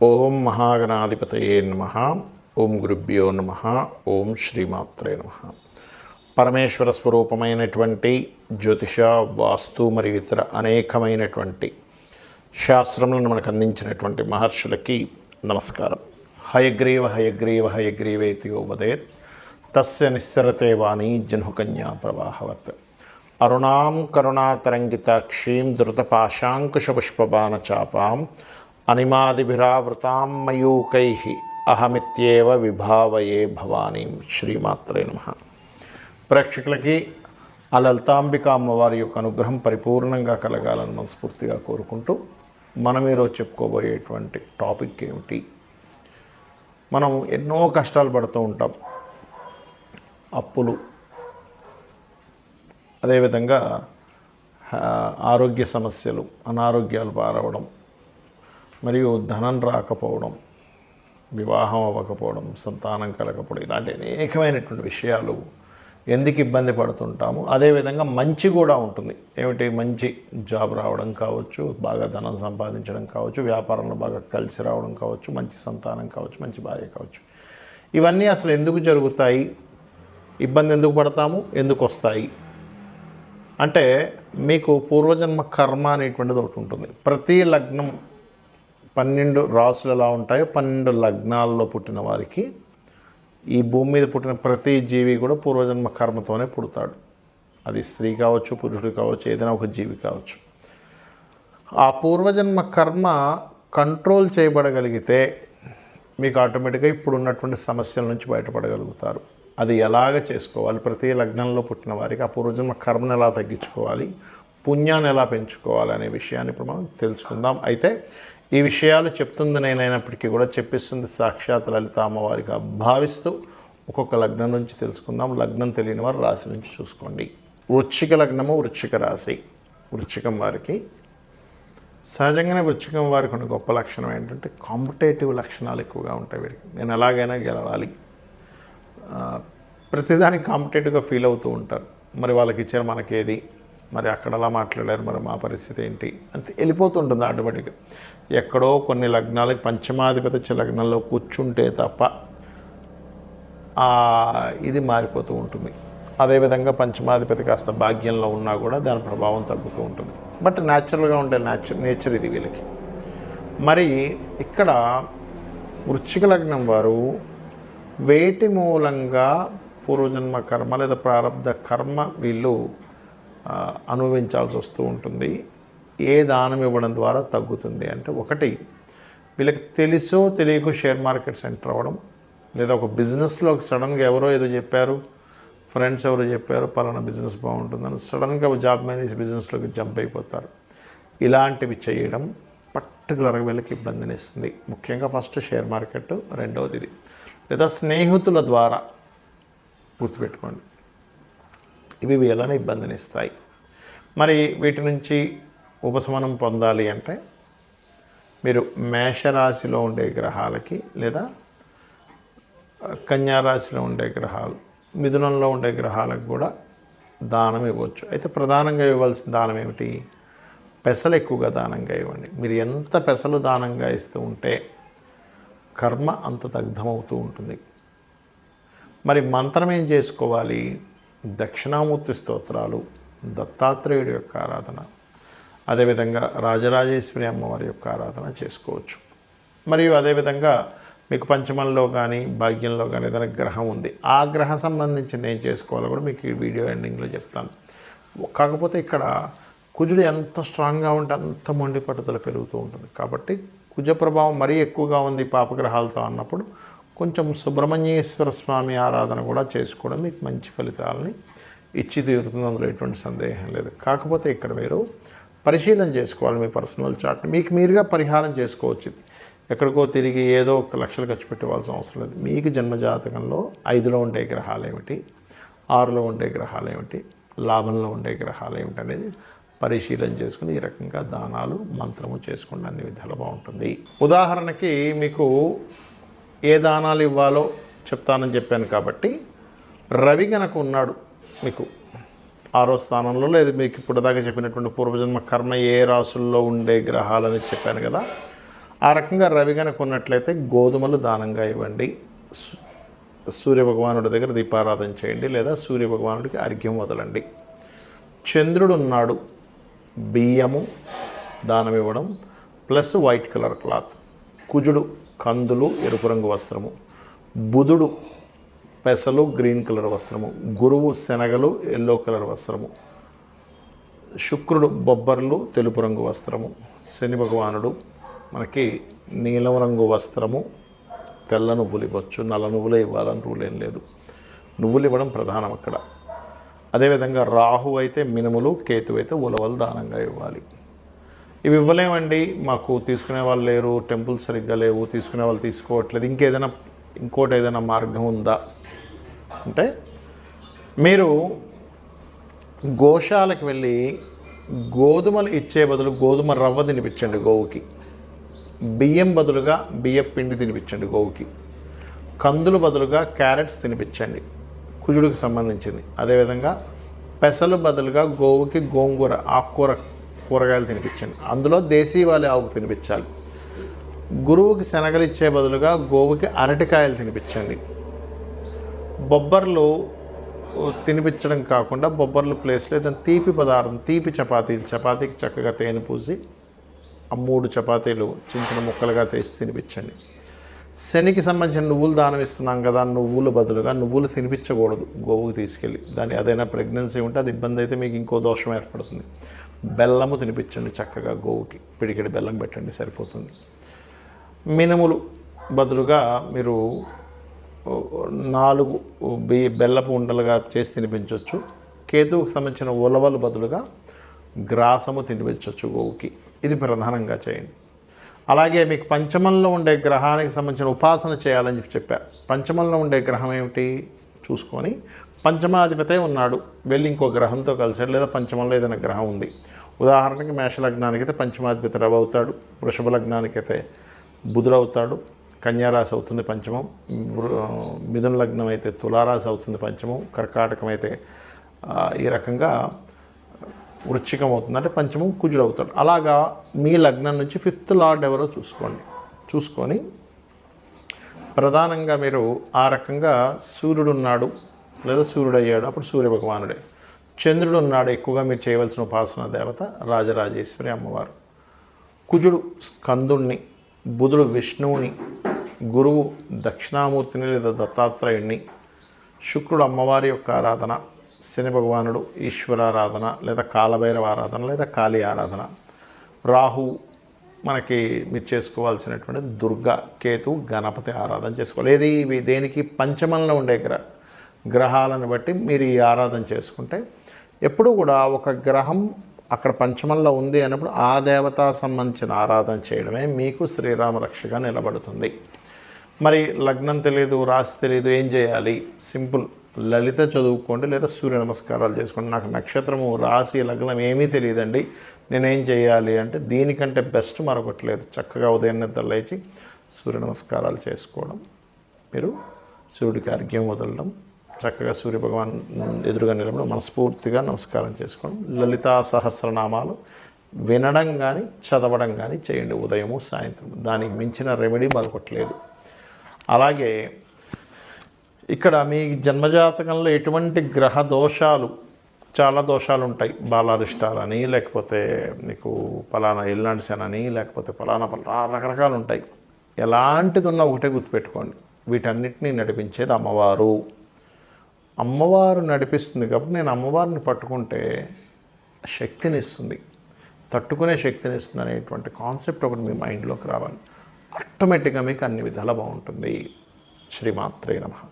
ఓం మహాగణాధిపతయే నమః. ఓం గురుభ్యో నమః. ఓం శ్రీమాత్రే నమః. పరమేశ్వర స్వరూపమైనటువంటి జ్యోతిష, వాస్తు మరియు ఇతర అనేకమైనటువంటి శాస్త్రములను మనకు అందించినటువంటి మహర్షులకి నమస్కారం. హయగ్రీవ హయగ్రీవ హయగ్రీవేతి వదేత్ తస్య నిస్సరతే వాణి జహ్నుకన్యా ప్రవాహవత్. అరుణాం కరుణాతరంగితాక్షీం ధృతపాశాంకుశపుష్పబాణచాపాం అనిమాదిభిరావృతాం మయూకైః అహమిత్యేవ విభావయే భవానీం. శ్రీమాత్రే నమః. ప్రేక్షకులకి ఆ లలితాంబిక అమ్మవారి యొక్క అనుగ్రహం పరిపూర్ణంగా కలగాలని మనస్ఫూర్తిగా కోరుకుంటూ మనం ఈరోజు చెప్పుకోబోయేటువంటి టాపిక్ ఏమిటి? మనం ఎన్నో కష్టాలు పడుతూ ఉంటాం. అప్పులు, అదేవిధంగా ఆరోగ్య సమస్యలు, అనారోగ్యాలు పారవడం, మరియు ధనం రాకపోవడం, వివాహం అవ్వకపోవడం, సంతానం కలగకపోవడం, ఇలాంటి అనేకమైనటువంటి విషయాలు ఎందుకు ఇబ్బంది పడుతుంటాము. అదేవిధంగా మంచి కూడా ఉంటుంది. ఏమిటి? మంచి జాబ్ రావడం కావచ్చు, బాగా ధనం సంపాదించడం కావచ్చు, వ్యాపారంలో బాగా కలిసి రావడం కావచ్చు, మంచి సంతానం కావచ్చు, మంచి భార్య కావచ్చు. ఇవన్నీ అసలు ఎందుకు జరుగుతాయి? ఇబ్బంది ఎందుకు పడతాము? ఎందుకు వస్తాయి అంటే, మీకు పూర్వజన్మ కర్మ అనేటువంటిది ఒకటి ఉంటుంది. ప్రతి లగ్నం 12 రాసులు ఎలా ఉంటాయో 12 లగ్నాల్లో పుట్టిన వారికి, ఈ భూమి మీద పుట్టిన ప్రతి జీవి కూడా పూర్వజన్మ కర్మతోనే పుడతాడు. అది స్త్రీ కావచ్చు, పురుషుడు కావచ్చు, ఏదైనా ఒక జీవి కావచ్చు. ఆ పూర్వజన్మ కర్మ కంట్రోల్ చేయబడగలిగితే మీకు ఆటోమేటిక్గా ఇప్పుడు ఉన్నటువంటి సమస్యల నుంచి బయటపడగలుగుతారు. అది ఎలాగ చేసుకోవాలి? ప్రతి లగ్నంలో పుట్టిన వారికి ఆ పూర్వజన్మ కర్మను ఎలా తగ్గించుకోవాలి, పుణ్యాన్ని ఎలా పెంచుకోవాలి అనే విషయాన్ని ఇప్పుడు మనం తెలుసుకుందాం. అయితే ఈ విషయాలు చెప్తుంది నేనైనప్పటికీ కూడా చెప్పిస్తుంది సాక్షాత్ లలిత అమ్మవారిగా భావిస్తూ ఒక్కొక్క లగ్నం నుంచి తెలుసుకుందాం. లగ్నం తెలియని వారు రాశి నుంచి చూసుకోండి. వృశ్చిక లగ్నము, వృశ్చిక రాశి. వృశ్చికం వారికి సహజంగానే వృశ్చికం వారికి ఉన్న గొప్ప లక్షణం ఏంటంటే కాంపిటేటివ్ లక్షణాలు ఎక్కువగా ఉంటాయి వీరికి. నేను ఎలాగైనా గెలవాలి, ప్రతిదానికి కాంపిటేటివ్గా ఫీల్ అవుతూ ఉంటారు. మరి వాళ్ళకి ఇచ్చారు మనకేది, మరి అక్కడ అలా మాట్లాడారు, మరి మా పరిస్థితి ఏంటి అంతే వెళ్ళిపోతుంటుంది ఆటోమేటిక్గా. ఎక్కడో కొన్ని లగ్నాలకి పంచమాధిపతి వచ్చే లగ్నంలో కూర్చుంటే తప్ప ఇది మారిపోతూ ఉంటుంది. అదేవిధంగా పంచమాధిపతి కాస్త భాగ్యంలో ఉన్నా కూడా దాని ప్రభావం తగ్గుతూ ఉంటుంది. బట్ న్యాచురల్గా ఉండే నేచర్ ఇది వీళ్ళకి. మరి ఇక్కడ వృశ్చిక లగ్నం వారు వేటి మూలంగా పూర్వజన్మ కర్మ లేదా ప్రారంధ కర్మ వీళ్ళు అనుభవించాల్సి వస్తూ ఉంటుంది. ఏ దానం ఇవ్వడం ద్వారా తగ్గుతుంది అంటే, ఒకటి వీళ్ళకి తెలుసో తెలియకో షేర్ మార్కెట్స్ ఎంటర్ అవ్వడం, లేదా ఒక బిజినెస్లో సడన్గా ఎవరో ఏదో చెప్పారు, ఫ్రెండ్స్ ఎవరో చెప్పారు పలానా బిజినెస్ బాగుంటుందని సడన్గా జాబ్ మేనేజ్ బిజినెస్లోకి జంప్ అయిపోతారు. ఇలాంటివి చేయడం పర్టికులర్గా వీళ్ళకి ఇబ్బందిని ఇస్తుంది. ముఖ్యంగా ఫస్ట్ షేర్ మార్కెట్, రెండవది ఇది. లేదా స్నేహితుల ద్వారా, గుర్తుపెట్టుకోండి, ఇవి వీళ్ళని ఇబ్బందిని ఇస్తాయి. మరి వీటి నుంచి ఉపశమనం పొందాలి అంటే మీరు మేషరాశిలో ఉండే గ్రహాలకి, లేదా కన్యారాశిలో ఉండే గ్రహాలు, మిథునంలో ఉండే గ్రహాలకు కూడా దానం ఇవ్వచ్చు. అయితే ప్రధానంగా ఇవ్వాల్సిన దానం ఏమిటి? పెసలు ఎక్కువగా దానంగా ఇవ్వండి. మీరు ఎంత పెసలు దానంగా ఇస్తూ ఉంటే కర్మ అంత దగ్ధమవుతూ ఉంటుంది. మరి మంత్రం ఏం చేసుకోవాలి? దక్షిణామూర్తి స్తోత్రాలు, దత్తాత్రేయుడి యొక్క ఆరాధన, అదేవిధంగా రాజరాజేశ్వరి అమ్మవారి యొక్క ఆరాధన చేసుకోవచ్చు. మరియు అదేవిధంగా మీకు పంచమంలో కానీ భాగ్యంలో కానీ ఏదైనా గ్రహం ఉంది, ఆ గ్రహం సంబంధించింది ఏం చేసుకోవాలో కూడా మీకు ఈ వీడియో ఎండింగ్లో చెప్తాను. కాకపోతే ఇక్కడ కుజుడు ఎంత స్ట్రాంగ్గా ఉంటే అంత మొండి పట్టుదల పెరుగుతూ ఉంటుంది. కాబట్టి కుజ ప్రభావం మరీ ఎక్కువగా ఉంది పాపగ్రహాలతో అన్నప్పుడు కొంచెం సుబ్రహ్మణ్యేశ్వర స్వామి ఆరాధన కూడా చేసుకోవడం మీకు మంచి ఫలితాలని ఇచ్చి తీరుతుంది. అందులో ఎటువంటి సందేహం లేదు. కాకపోతే ఇక్కడ మీరు పరిశీలన చేసుకోవాలి మీ పర్సనల్ చార్ట్ని. మీకు మీరుగా పరిహారం చేసుకోవచ్చు. ఎక్కడికో తిరిగి ఏదో 1 లక్షలు ఖర్చు పెట్టవలసిన అవసరం లేదు. మీకు జన్మజాతకంలో 5లో ఉండే గ్రహాలు ఏమిటి, 6లో ఉండే గ్రహాలు ఏమిటి, లాభంలో ఉండే గ్రహాలు ఏమిటి అనేది పరిశీలన చేసుకుని ఈ రకంగా దానాలు, మంత్రము చేసుకోండి. అన్ని విధాలు బాగుంటుంది. ఉదాహరణకి మీకు ఏ దానాలు ఇవ్వాలో చెప్తానని చెప్పాను కాబట్టి, రవి గనక ఉన్నాడు మీకు 6వ స్థానంలో, లేదు మీకు ఇప్పుడు దాకా చెప్పినటువంటి పూర్వజన్మ కర్మ ఏ రాసుల్లో ఉండే గ్రహాలని చెప్పాను కదా, ఆ రకంగా రవి కనుక ఉన్నట్లయితే గోధుమలు దానంగా ఇవ్వండి. సూర్యభగవానుడి దగ్గర దీపారాధన చేయండి, లేదా సూర్యభగవానుడికి అర్ఘ్యం వదలండి. చంద్రుడు ఉన్నాడు, బియ్యము దానం ఇవ్వడం ప్లస్ వైట్ కలర్ క్లాత్. కుజుడు కందులు ఎరుపు రంగు వస్త్రము, బుధుడు పెసలు గ్రీన్ కలర్ వస్త్రము, గురువు శనగలు ఎల్లో కలర్ వస్త్రము, శుక్రుడు బొబ్బర్లు తెలుపు రంగు వస్త్రము, శని భగవానుడు మనకి నీలం రంగు వస్త్రము, తెల్ల నువ్వులు ఇవ్వచ్చు, నల్ల నువ్వులే ఇవ్వాలని రూల్ ఏం లేదు, నువ్వులు ఇవ్వడం ప్రధానం అక్కడ. అదేవిధంగా రాహు అయితే మినుములు, కేతు అయితే ఉలవలు దానంగా ఇవ్వాలి. ఇవి ఇవ్వలేమండి, మాకు తీసుకునే వాళ్ళు లేరు, టెంపుల్స్ సరిగ్గా లేవు, తీసుకునే వాళ్ళు తీసుకోవట్లేదు, ఇంకోటి ఏదైనా మార్గం ఉందా అంటే, మీరు గోశాలకు వెళ్ళి గోధుమలు ఇచ్చే బదులు గోధుమ రవ్వ తినిపించండి గోవుకి, బియ్యం బదులుగా బియ్యం పిండి తినిపించండి గోవుకి, కందులు బదులుగా క్యారెట్స్ తినిపించండి కుజుడికి సంబంధించింది. అదేవిధంగా పెసలు బదులుగా గోవుకి గోంగూర కూరగాయలు తినిపించండి, అందులో దేశీవాళీ ఆవుకు తినిపించాలి. గురువుకి శనగలు ఇచ్చే బదులుగా గోవుకి అరటికాయలు తినిపించండి. బొబ్బర్లు తినిపించడం కాకుండా బొబ్బర్లు ప్లేస్లో ఏదైనా తీపి పదార్థం, తీపి చపాతీకి చక్కగా తేనె పూసి ఆ 3 చపాతీలు చిన్న చిన్న ముక్కలుగా తీసి తినిపించండి. శనికి సంబంధించిన నువ్వులు దానం ఇస్తున్నాం కదా, నువ్వులు బదులుగా నువ్వులు తినిపించకూడదు గోవుకి తీసుకెళ్ళి, ఏదైనా ప్రెగ్నెన్సీ ఉంటే అది ఇబ్బంది అయితే మీకు ఇంకో దోషం ఏర్పడుతుంది. బెల్లము తినిపించండి చక్కగా గోవుకి, పిడికెడి బెల్లం పెట్టండి సరిపోతుంది. మినుములు బదులుగా మీరు 4 బెల్లపు ఉండలుగా చేసి తినిపించవచ్చు. కేతువుకు సంబంధించిన ఉలవలు బదులుగా గ్రాసము తినిపించవచ్చు గోవుకి. ఇది ప్రధానంగా చేయండి. అలాగే మీకు పంచమంలో ఉండే గ్రహానికి సంబంధించిన ఉపాసన చేయాలని చెప్పా. పంచమంలో ఉండే గ్రహం ఏమిటి చూసుకొని, పంచమాధిపతే ఉన్నాడు, వెళ్ళి ఇంకో గ్రహంతో కలిసాడు, లేదా పంచమంలో ఏదైనా గ్రహం ఉంది. ఉదాహరణకి మేషలగ్నానికి అయితే పంచమాధిపతి రవి అవుతాడు, వృషభ లగ్నానికి అయితే బుధుడు అవుతాడు, కన్యారాశి అవుతుంది పంచమం, మిథున లగ్నం అయితే తులారాశి అవుతుంది పంచమం, కర్కాటకం అయితే ఈ రకంగా వృశ్చికం అవుతుంది, అంటే పంచమం కుజుడు అవుతాడు. అలాగా మీ లగ్నం నుంచి 5th లార్డ్ ఎవరో చూసుకొని ప్రధానంగా మీరు ఆ రకంగా సూర్యుడు ఉన్నాడు లేదా సూర్యుడు అయ్యాడు, అప్పుడు సూర్యభగవానుడే. చంద్రుడు ఉన్నాడు, ఎక్కువగా మీరు చేయవలసిన ఉపాసన దేవత రాజరాజేశ్వరి అమ్మవారు. కుజుడు స్కందుణ్ణి, బుధుడు విష్ణువుని, గురువు దక్షిణామూర్తిని లేదా దత్తాత్రేయుణ్ణి, శుక్రుడు అమ్మవారి యొక్క ఆరాధన, శని భగవానుడు ఈశ్వరారాధన లేదా కాలభైరవ ఆరాధన లేదా కాళీ ఆరాధన, రాహు మనకి మీరు చేసుకోవాల్సినటువంటి దుర్గా, కేతు, గణపతి ఆరాధన చేసుకోవాలి. ఏది దేనికి పంచమంలో ఉండే గ్రహాలను బట్టి మీరు ఈ ఆరాధన చేసుకుంటే, ఎప్పుడు కూడా ఒక గ్రహం అక్కడ పంచమంలో ఉంది అన్నప్పుడు ఆ దేవత సంబంధించిన ఆరాధన చేయడమే మీకు శ్రీరామ రక్షగా నిలబడుతుంది. మరి లగ్నం తెలియదు, రాశి తెలియదు, ఏం చేయాలి? సింపుల్, లలిత చదువుకోండి లేదా సూర్య నమస్కారాలు చేసుకోండి. నాకు నక్షత్రము, రాశి, లగ్నం ఏమీ తెలియదండి, నేనేం చేయాలి అంటే దీనికంటే బెస్ట్ మరొకటి లేదు. చక్కగా ఉదయం నిద్ర లేచి సూర్య నమస్కారాలు చేసుకోవడం, మీరు సూర్యుడికి అర్ఘ్యం వదలడం, చక్కగా సూర్యభగవాన్ ఎదురుగా నిలబడి మనస్ఫూర్తిగా నమస్కారం చేసుకోవడం, లలితా సహస్రనామాలు వినడం కానీ చదవడం కానీ చేయండి ఉదయము సాయంత్రం. దానికి మించిన రెమెడీ మరొకట్లేదు. అలాగే ఇక్కడ మీ జన్మజాతకంలో ఎటువంటి గ్రహ దోషాలు, చాలా దోషాలు ఉంటాయి. బాలారిష్టాలని, లేకపోతే నీకు పలానా ఎల్నాడిసనని, లేకపోతే పలానా రకరకాలు ఉంటాయి. ఎలాంటిది ఉన్నా ఒకటే గుర్తుపెట్టుకోండి, వీటన్నిటినీ నడిపించేది అమ్మవారు. అమ్మవారు నడిపిస్తుంది కాబట్టి నేను అమ్మవారిని పట్టుకుంటే శక్తిని ఇస్తుంది, తట్టుకునే శక్తిని ఇస్తుంది అనేటువంటి కాన్సెప్ట్ ఒకటి మీ మైండ్లోకి రావాలి. ఆటోమేటిక్గా మీకు అన్ని విధాలా బాగుంటుంది. శ్రీమాత్రే నమః.